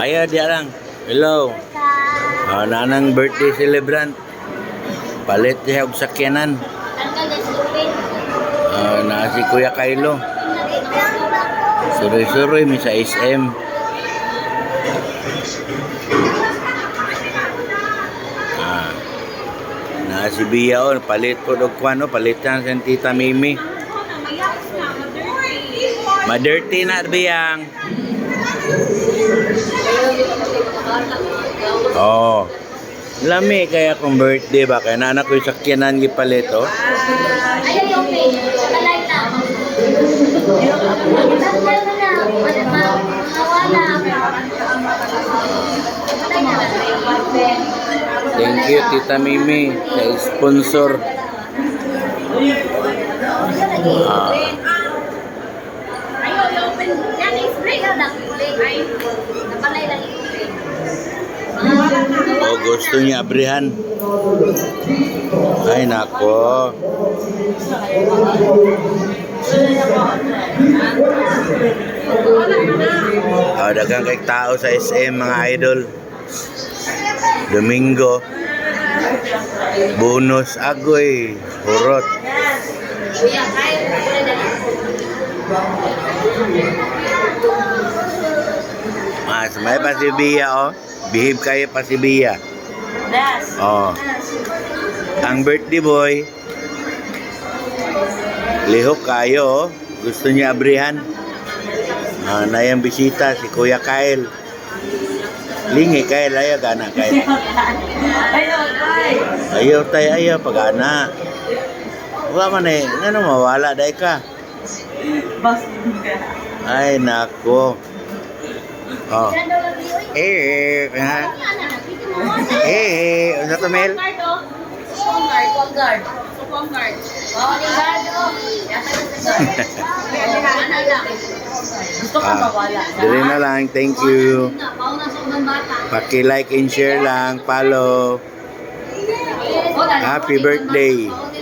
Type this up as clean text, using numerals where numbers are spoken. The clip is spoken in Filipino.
Ayo dia lang. Hello. Nanang birthday celebrant. Palit siya og sakyanan. Na si Kuya Kylo. Suroy-suroy mi sa SM. Na si Bia on palit po og kwano, palitan sa Tita Mimi. Ma-dirty na biyang. Oh. Lami kaya kung birthday ba kaya na anak ko yung sakyanan gipalit oh. Thank you Tita Mimi sa sponsor. Oh, gusto niya abrihan. Ay nako. Dagang kay tao sa SM mga idol. Domingo. Bonus agoy, hurot. May pa si Bia oh. Behave kayo pa si Bia. Oh. Ang birthday boy. Lihok kayo oh. Gusto niya abrihan. Na yung bisita si Kuya Kyle. Lingi Kyle, ayaw gana Kyle. Ayaw tayo, ayaw pag-ana. Wala man eh, ano mawala dahi ka. Ay nako. Oh. Ano to Mel? Guard. Gusto ko mawala. Dili na lang, thank you. Paki-like and share lang, follow. Happy birthday.